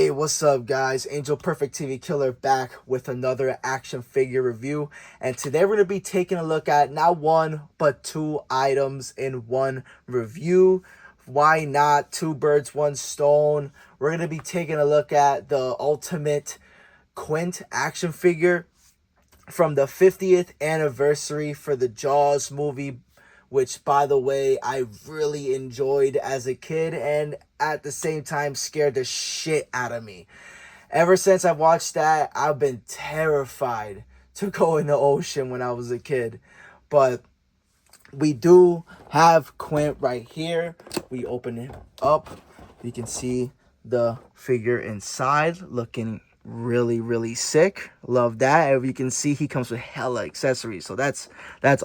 Hey, what's up, guys? Angel Perfect TV Killer back with another action figure review. And today we're going to be taking a look at not one, but two items in one review. Why not? Two birds, one stone. We're going to be taking a look at the ultimate Quint action figure from the 50th anniversary for the Jaws movie, which, by the way, I really enjoyed as a kid and at the same time scared the shit out of me. Ever since I watched that, I've been terrified to go in the ocean when I was a kid. But we do have Quint right here. We open it up. You can see the figure inside looking really sick. Love that. As you can see, he comes with hella accessories, so that's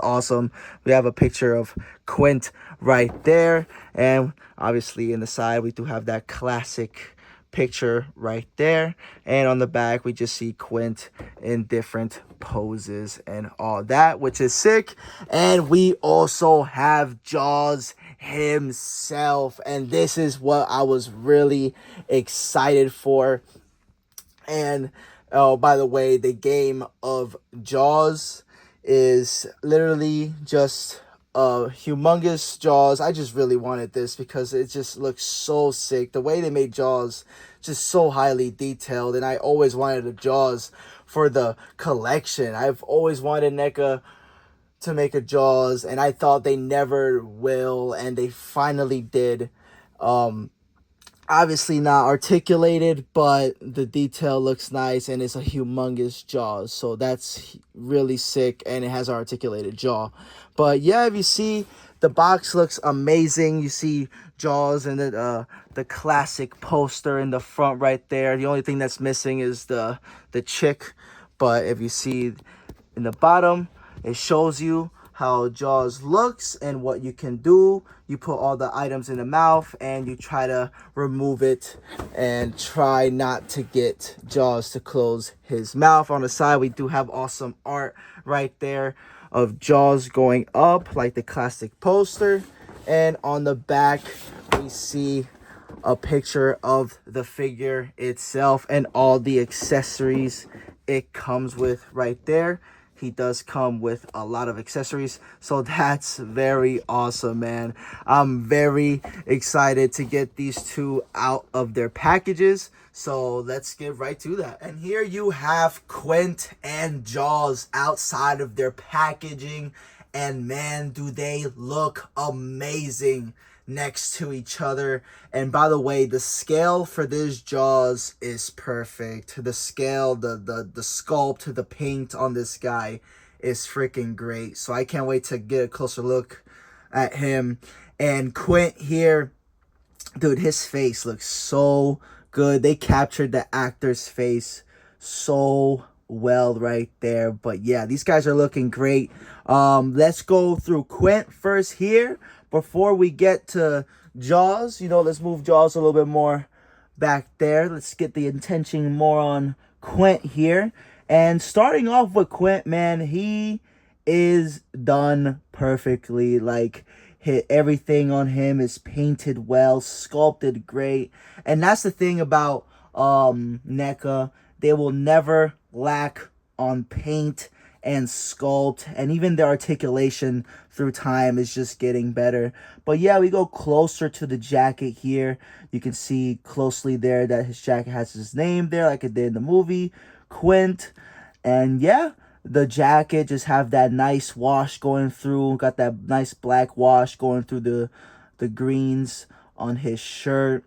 awesome. We have a picture of Quint right there, and obviously in the side we do have that classic picture right there, and on the back we just see Quint in different poses and all that, which is sick. And we also have Jaws himself, and this is what I was really excited for. And oh, by the way, the game of Jaws is literally just humongous Jaws. I just really wanted this because it just looks so sick. The way they made Jaws just so highly detailed, and I always wanted a Jaws for the collection. I've always wanted NECA to make a Jaws, and I thought they never will, and they finally did. Obviously not articulated, but the detail looks nice, and it's a humongous Jaws, so that's really sick, and it has an articulated jaw. But yeah, if you see, the box looks amazing. You see Jaws and the classic poster in the front right there. The only thing that's missing is the chick, but if you see in the bottom, it shows you how Jaws looks and what you can do. You put all the items in the mouth and you try to remove it and try not to get Jaws to close his mouth. On the side, we do have awesome art right there of Jaws going up like the classic poster. And on the back, we see a picture of the figure itself and all the accessories it comes with right there. He does come with a lot of accessories, so that's very awesome, man. I'm very excited to get these two out of their packages, so let's get right to that. And here you have Quint and Jaws outside of their packaging, and man, do they look amazing next to each other. And by the way, the scale for this Jaws is perfect. The scale, the sculpt, the paint on this guy is freaking great. So I can't wait to get a closer look at him. And Quint here, dude, his face looks so good. They captured the actor's face so well right there. But yeah, these guys are looking great. Let's go through Quint first here before we get to Jaws. Let's move Jaws a little bit more back there. Let's get the attention more on Quint here. And starting off with Quint, man, he is done perfectly. Like, everything on him is painted well, sculpted great. And that's the thing about NECA. They will never lack on paint and sculpt, and even the articulation through time is just getting better. But yeah, we go closer to the jacket here. You can see closely there that his jacket has his name there like it did in the movie, Quint. And yeah, the jacket just have that nice wash going through, got that nice black wash going through the greens on his shirt,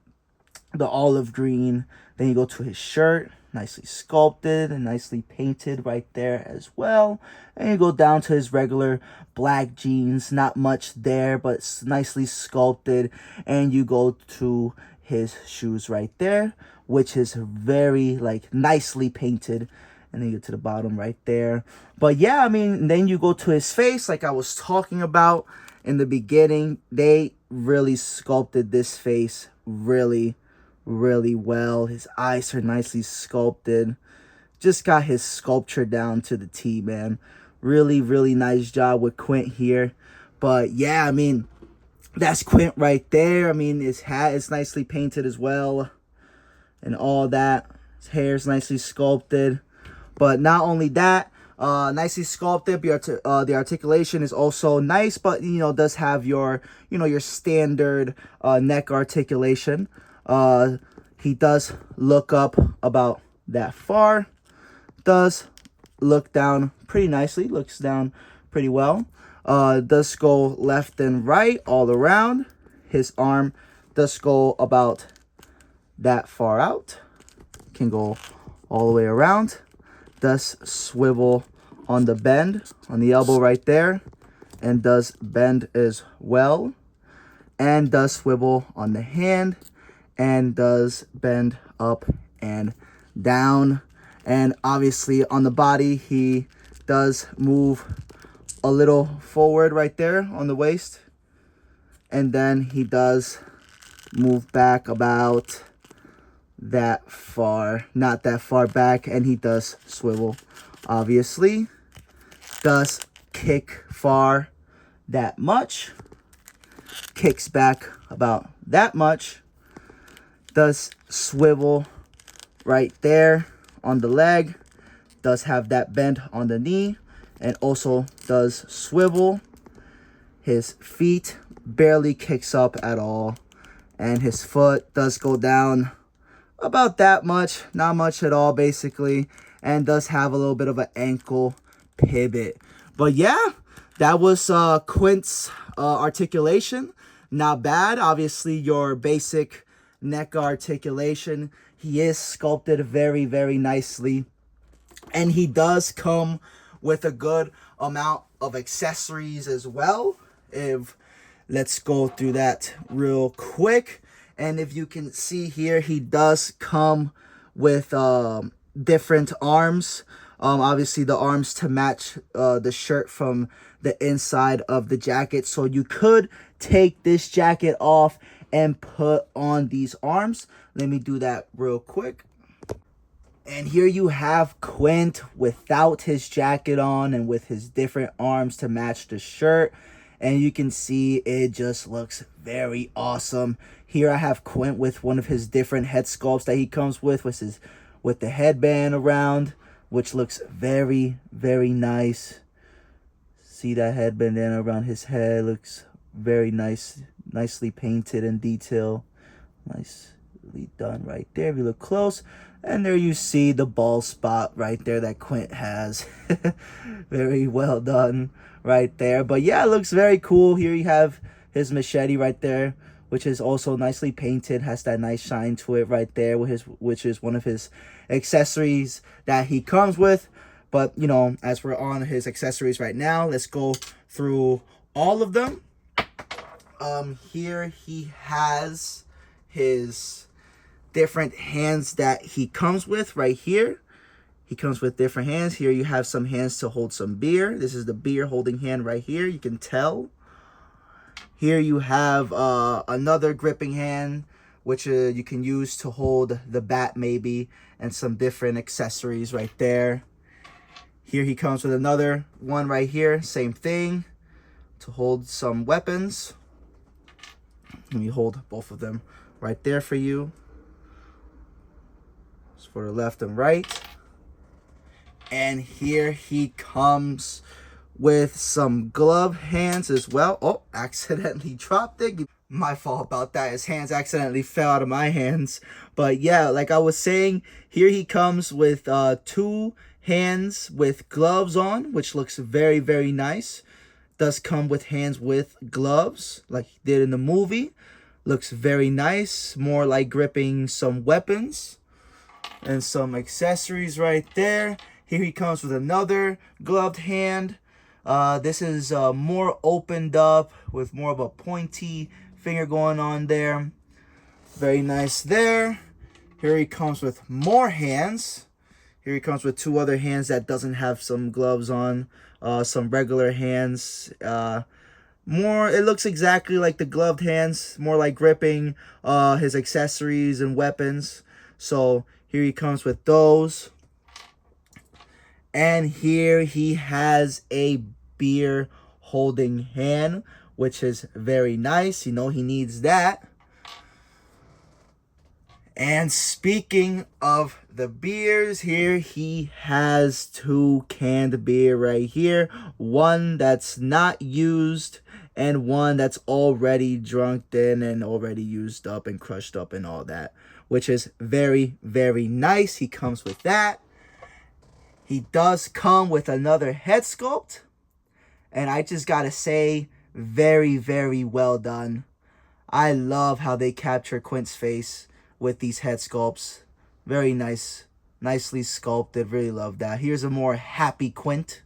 the olive green. Then you go to his shirt, nicely sculpted and nicely painted right there as well. And you go down to his regular black jeans, not much there, but it's nicely sculpted. And you go to his shoes right there, which is very nicely painted. And then you get to the bottom right there. But yeah, I mean, then you go to his face, like I was talking about in the beginning. They really sculpted this face really well. His eyes are nicely sculpted. Just got his sculpture down to the T, man. Really nice job with Quint here. But yeah, I mean, that's Quint right there. I mean, his hat is nicely painted as well. and all that. His hair is nicely sculpted. But not only that, nicely sculpted. The articulation is also nice, but does have your your standard neck articulation. He does look up about that far. Does look down pretty nicely. Looks down pretty well. Does go left and right all around. His arm does go about that far out. Can go all the way around. Does swivel on the bend on the elbow right there, and does bend as well, and does swivel on the hand, and does bend up and down. And obviously on the body, he does move a little forward right there on the waist, and then he does move back about that far, not that far back, and he does swivel, obviously. Does kick far that much, kicks back about that much, does swivel right there on the leg, does have that bend on the knee, and also does swivel. His feet barely kicks up at all, and his foot does go down about that much, not much at all basically, and does have a little bit of an ankle pivot. But yeah, that was Quint's articulation. Not bad. Obviously your basic neck articulation. He is sculpted very, very nicely, and he does come with a good amount of accessories as well. If let's go through that real quick. And if you can see here, he does come with different arms. Obviously the arms to match the shirt from the inside of the jacket. So you could take this jacket off and put on these arms. Let me do that real quick. And here you have Quint without his jacket on and with his different arms to match the shirt. And you can see it just looks very awesome. Here I have Quint with one of his different head sculpts that he comes with the headband around, which looks very, very nice. See that headband in around his head, looks very nice, nicely painted in detail. Nicely done right there if you look close. And there you see the bald spot right there that Quint has. Very well done right there. But yeah, it looks very cool. Here you have his machete right there, which is also nicely painted, has that nice shine to it right there, which is one of his accessories that he comes with. But as we're on his accessories right now, let's go through all of them. Here he has his different hands that he comes with right here. He comes with different hands. Here you have some hands to hold some beer. This is the beer holding hand right here. You can tell. Here you have another gripping hand, which you can use to hold the bat maybe, and some different accessories right there. Here he comes with another one right here. Same thing, to hold some weapons. Let me hold both of them right there for you. It's for the left and right. And here he comes with some glove hands as well. Oh, accidentally dropped it. My fault about that. His hands accidentally fell out of my hands. But yeah, like I was saying, here he comes with 2 hands with gloves on, which looks very, very nice. Does come with hands with gloves like he did in the movie. Looks very nice. More like gripping some weapons. And some accessories right there. Here he comes with another gloved hand. This is more opened up with more of a pointy finger going on there. Very nice there. Here he comes with more hands. Here he comes with 2 other hands that doesn't have some gloves on. Some regular hands. It looks exactly like the gloved hands. More like gripping his accessories and weapons. So here he comes with those. And here he has a beer holding hand, which is very nice. He needs that. And speaking of the beers, here he has 2 canned beer right here. One that's not used and one that's already drunk in and already used up and crushed up and all that, which is very, very nice. He comes with that. He does come with another head sculpt. And I just gotta say, very, very well done. I love how they capture Quint's face with these head sculpts. Very nice. Nicely sculpted. Really love that. Here's a more happy Quint.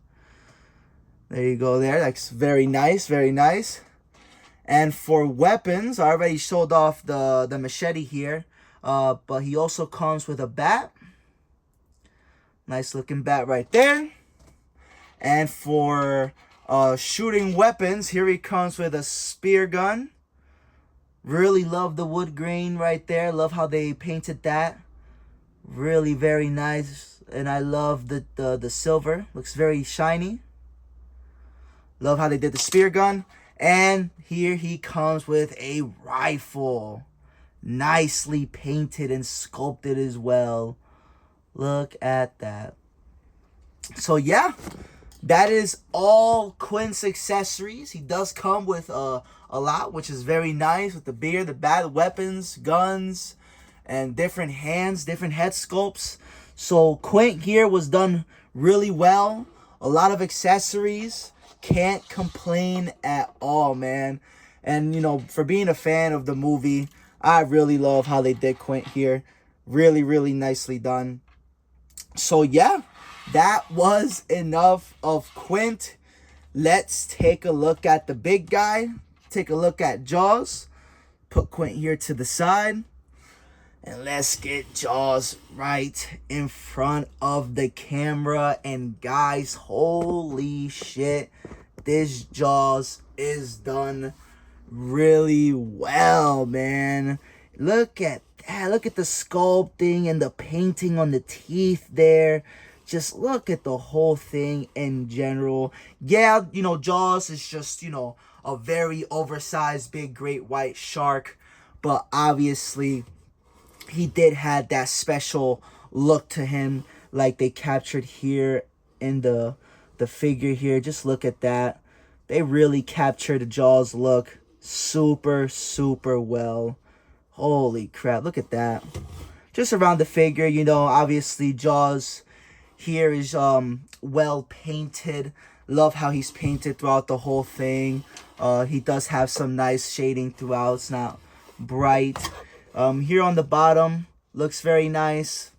There you go there. That's very nice. Very nice. And for weapons, I already showed off the machete here. But he also comes with a bat. Nice looking bat right there. And for shooting weapons, here he comes with a spear gun. Really love the wood grain right there. Love how they painted that. Really very nice. And I love the silver. Looks very shiny. Love how they did the spear gun. And here he comes with a rifle. Nicely painted and sculpted as well. Look at that. So yeah, that is all Quint's accessories. He does come with a lot, which is very nice, with the beer, the bat, the weapons, guns, and different hands, different head sculpts. So Quint here was done really well. A lot of accessories. Can't complain at all, man. And, you know, for being a fan of the movie, I really love how they did Quint here. Really, really nicely done. So, yeah, that was enough of Quint. Let's take a look at the big guy. Take a look at Jaws. Put Quint here to the side. And let's get Jaws right in front of the camera. And guys, holy shit, this Jaws is done really well, man. Look at that. Look at the sculpting and the painting on the teeth there. Just look at the whole thing in general. Yeah, you know, Jaws is just, you know, a very oversized, big, great white shark. But obviously, he did have that special look to him, like they captured here in the figure here. Just look at that. They really captured the Jaws look super, super well. Holy crap, look at that. Just around the figure, you know, obviously Jaws here is well painted. Love how he's painted throughout the whole thing. He does have some nice shading throughout. It's not bright. Here on the bottom, looks very nice.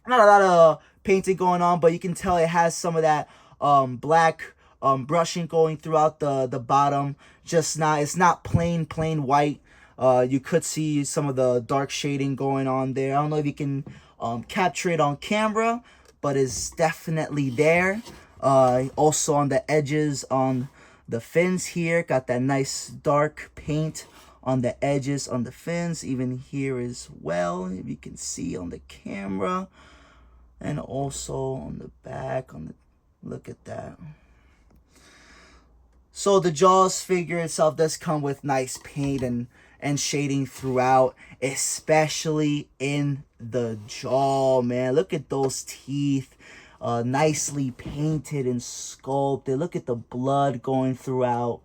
Not a lot of painting going on, but you can tell it has some of that black brushing going throughout the bottom. Just not, it's not plain white. You could see some of the dark shading going on there. I don't know if you can capture it on camera, but it's definitely there. Also on the edges, on the fins here, got that nice dark paint on the edges, on the fins, even here as well, if you can see on the camera. And also on the back, look at that. So the Jaws figure itself does come with nice paint and shading throughout, especially in the jaw, man. Look at those teeth, nicely painted and sculpted. Look at the blood going throughout.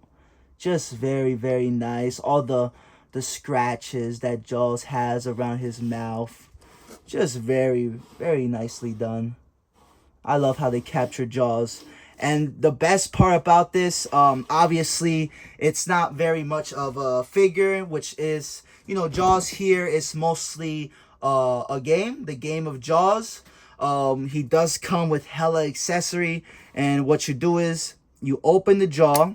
Just very, very nice. All the scratches that Jaws has around his mouth. Just very, very nicely done. I love how they capture Jaws. And the best part about this, obviously, it's not very much of a figure, which is, you know, Jaws here is mostly a game, the game of Jaws. He does come with hella accessory, and what you do is you open the jaw.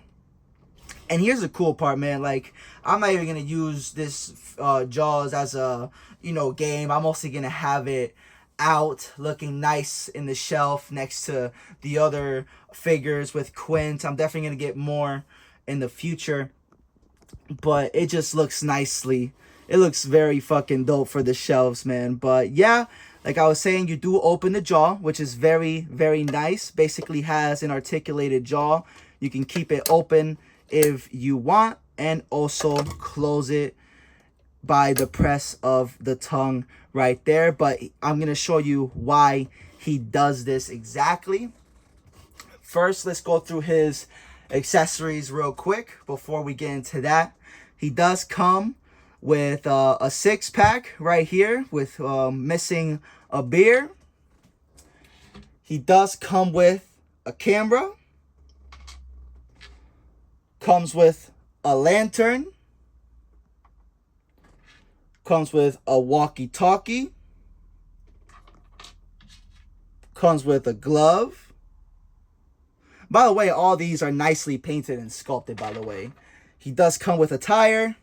And here's the cool part, man. Like, I'm not even gonna use this Jaws as a, you know, game. I'm mostly gonna have it out looking nice in the shelf next to the other figures with Quint. I'm definitely gonna get more in the future, but it just looks nicely. It looks very fucking dope for the shelves, man. But yeah, like I was saying, you do open the jaw, which is very, very nice. Basically has an articulated jaw. You can keep it open if you want, and also close it by the press of the tongue right there. But I'm going to show you why he does this exactly. First, let's go through his accessories real quick before we get into that. He does come with a 6-pack right here with missing a beer. He does come with a camera. Comes with a lantern. Comes with a walkie-talkie. Comes with a glove. By the way, all these are nicely painted and sculpted, by the way. He does come with a tire.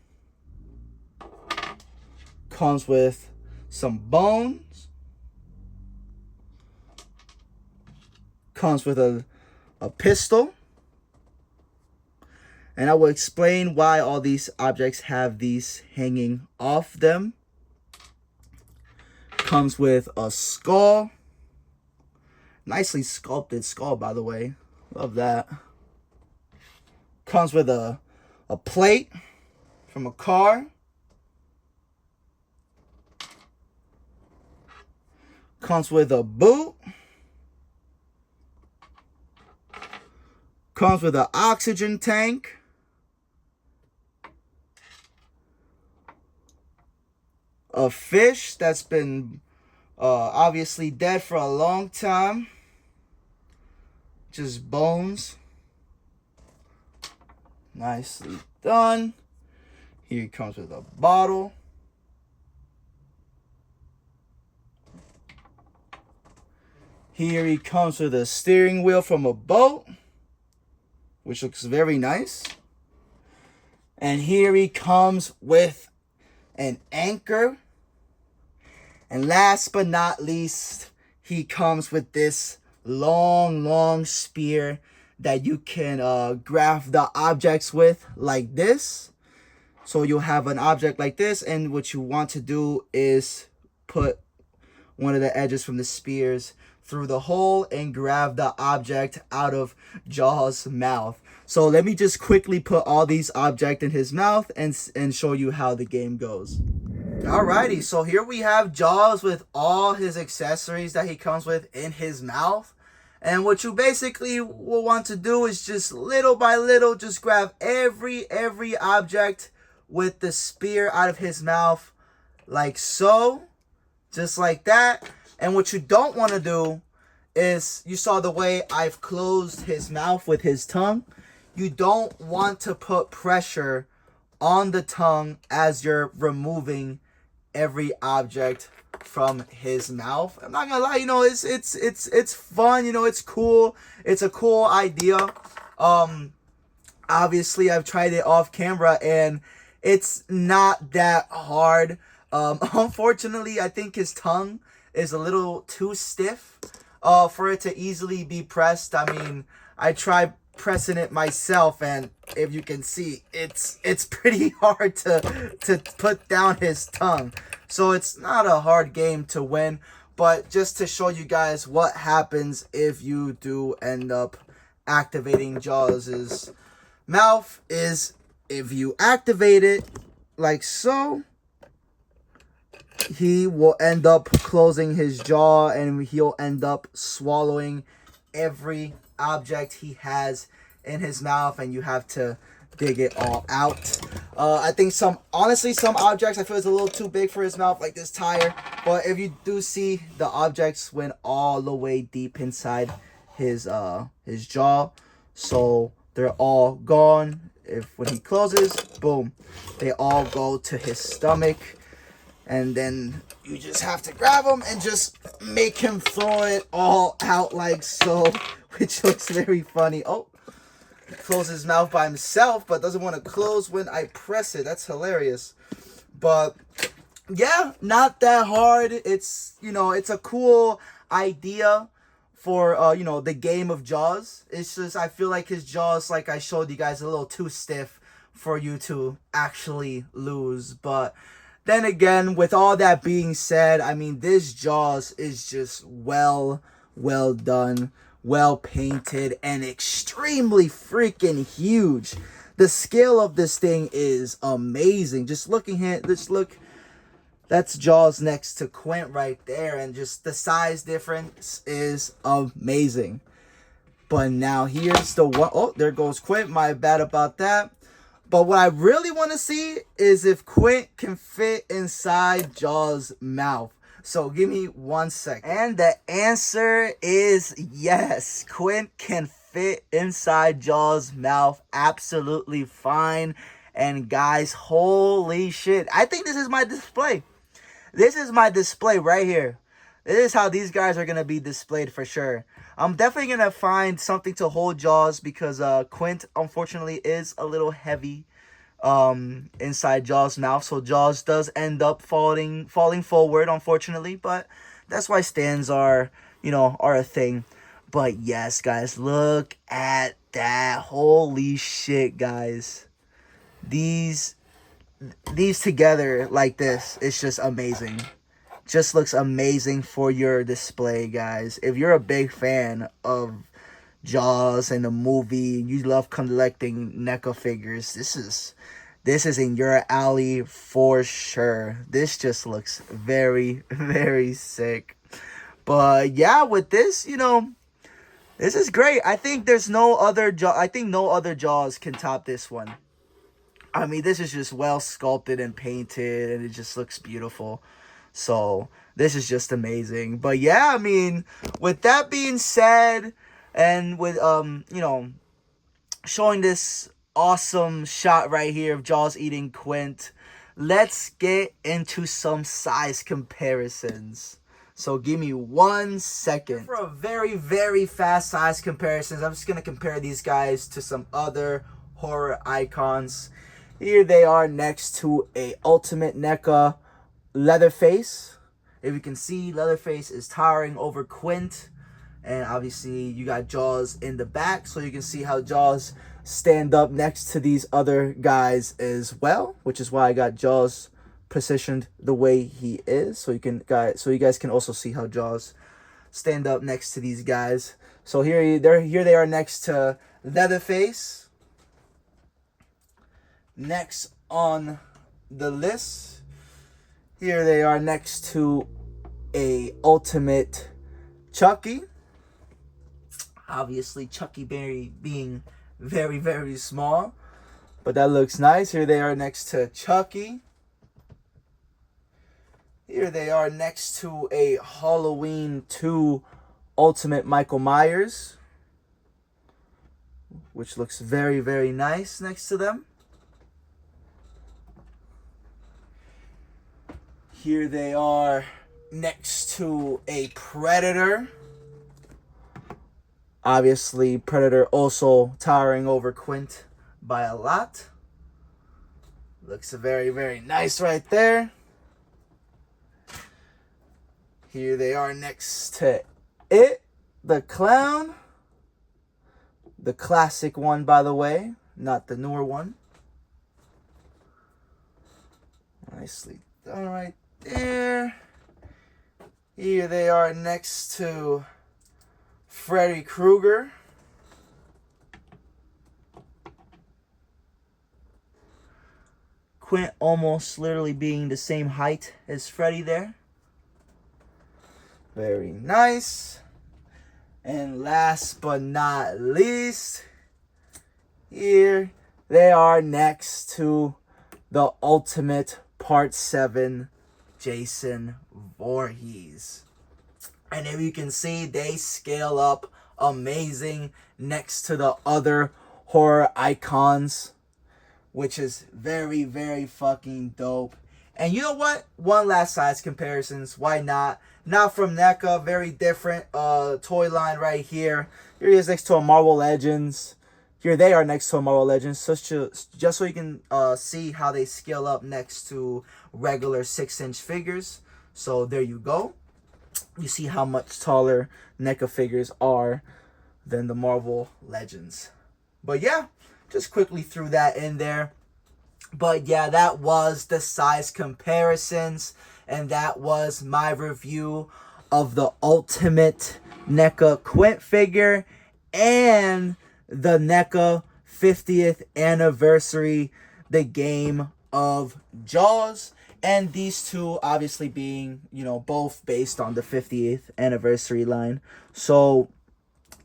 Comes with some bones. Comes with a pistol. And I will explain why all these objects have these hanging off them. Comes with a skull. Nicely sculpted skull, by the way. Love that. Comes with a plate from a car. Comes with a boot. Comes with an oxygen tank. A fish that's been obviously dead for a long time. Just bones. Nicely done. Here he comes with a bottle. Here he comes with a steering wheel from a boat, which looks very nice. And here he comes with an anchor. And last but not least, he comes with this long spear that you can graph the objects with like this. So you'll have an object like this, and what you want to do is put one of the edges from the spears through the hole and grab the object out of Jaws' mouth. So let me just quickly put all these objects in his mouth and show you how the game goes. Alrighty, so here we have Jaws with all his accessories that he comes with in his mouth. And what you basically will want to do is just little by little just grab every object with the spear out of his mouth, like so, just like that. And what you don't want to do is, you saw the way I've closed his mouth with his tongue. You don't want to put pressure on the tongue as you're removing every object from his mouth. I'm not gonna lie, you know, it's fun, you know, it's cool. It's a cool idea. Obviously I've tried it off camera and it's not that hard. Unfortunately, I think his tongue is a little too stiff for it to easily be pressed. I mean, I tried pressing it myself, and if you can see, it's pretty hard to put down his tongue. So it's not a hard game to win, but just to show you guys what happens if you do end up activating Jaws' mouth is, if you activate it like so, he will end up closing his jaw and he'll end up swallowing every object he has in his mouth, and you have to dig it all out. I think honestly some objects I feel is a little too big for his mouth, like this tire, but if you do see, the objects went all the way deep inside his jaw, so they're all gone. When he closes, boom, they all go to his stomach, and then you just have to grab him and just make him throw it all out like so, which looks very funny. Oh, he closed his mouth by himself, but doesn't want to close when I press it. That's hilarious. But yeah, not that hard. It's, you know, it's a cool idea for, you know, the game of Jaws. It's just, I feel like his jaws, like I showed you guys, a little too stiff for you to actually lose. But then again, with all that being said, I mean, this Jaws is just well done, well painted, and extremely freaking huge. the scale of this thing is amazing. Just looking here, just look. That's Jaws next to Quint right there, and just the size difference is amazing. But now here's the one. Oh, there goes Quint. My bad about that. But what I really want to see is if Quint can fit inside Jaws' mouth. So give me 1 second. And the answer is yes. Quint can fit inside Jaws' mouth absolutely fine. And guys, holy shit. I think this is my display. This is my display right here. This is how these guys are going to be displayed for sure. I'm definitely going to find something to hold Jaws because Quint, unfortunately, is a little heavy inside Jaws' mouth. So Jaws does end up falling forward, unfortunately. But that's why stands are, are a thing. But yes, guys, look at that. Holy shit, guys. These together like this, it's just amazing. Just looks amazing for your display, guys. If you're a big fan of Jaws and the movie, you love collecting NECA figures, this is in your alley for sure. This just looks very, very sick. But yeah, with this, this is great. I think there's no other no other Jaws can top this one. I mean, this is just well sculpted and painted, and it just looks beautiful. So this is just amazing. But yeah, I mean, with that being said, and with showing this awesome shot right here of Jaws eating Quint, let's get into some size comparisons. So give me 1 second. For a very, very fast size comparisons, I'm just gonna compare these guys to some other horror icons. Here they are next to a Ultimate NECA Leatherface. If you can see, Leatherface is towering over Quint. And obviously, you got Jaws in the back. So you can see how Jaws stand up next to these other guys as well. Which is why I got Jaws positioned the way he is. So you guys can also see how Jaws stand up next to these guys. So here they are next to Leatherface. Next on the list, here they are next to a Ultimate Chucky. Obviously, Chucky being very, very small, but that looks nice. Here they are next to Chucky. Here they are next to a Halloween 2 Ultimate Michael Myers, which looks very, very nice next to them. Here they are next to a Predator. Obviously, Predator also towering over Quint by a lot. Looks very, very nice right there. Here they are next to It, the Clown. The classic one, by the way, not the newer one. Nicely done right there. Here they are next to Freddy Krueger. Quint almost literally being the same height as Freddy there. Very nice. And last but not least, here they are next to the Ultimate Part 7 Jason Voorhees. And if you can see, they scale up amazing next to the other horror icons, which is very, very fucking dope. And you know what? One last size comparisons. Why not? Not from NECA. Very different toy line right here. Here he is next to a Marvel Legends. Here they are next to a Marvel Legends. Just so you can see how they scale up next to regular 6-inch figures. So there you go. You see how much taller NECA figures are than the Marvel Legends. But yeah, just quickly threw that in there. But yeah, that was the size comparisons. And that was my review of the Ultimate NECA Quint figure and the NECA 50th anniversary, the game of Jaws. And these two obviously being, both based on the 50th anniversary line. So,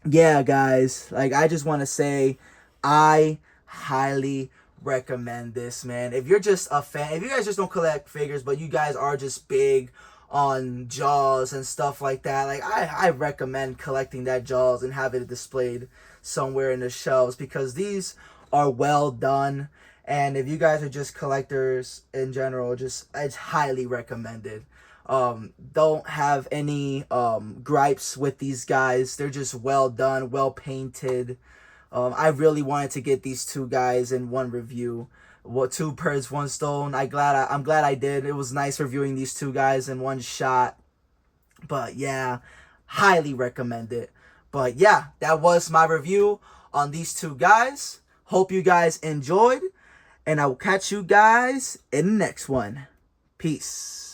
yeah, guys, like, I just want to say I highly recommend this, man. If you're just a fan, if you guys just don't collect figures, but you guys are just big on Jaws and stuff like that, like, I recommend collecting that Jaws and having it displayed somewhere in the shelves, because these are well done. And if you guys are just collectors in general, just, it's highly recommended. Don't have any gripes with these guys. They're just well done, well painted. I really wanted to get these two guys in one review. What, two birds, one stone. I'm glad I did. It was nice reviewing these two guys in one shot. But yeah, highly recommend it. But yeah, that was my review on these two guys. Hope you guys enjoyed, and I will catch you guys in the next one. Peace.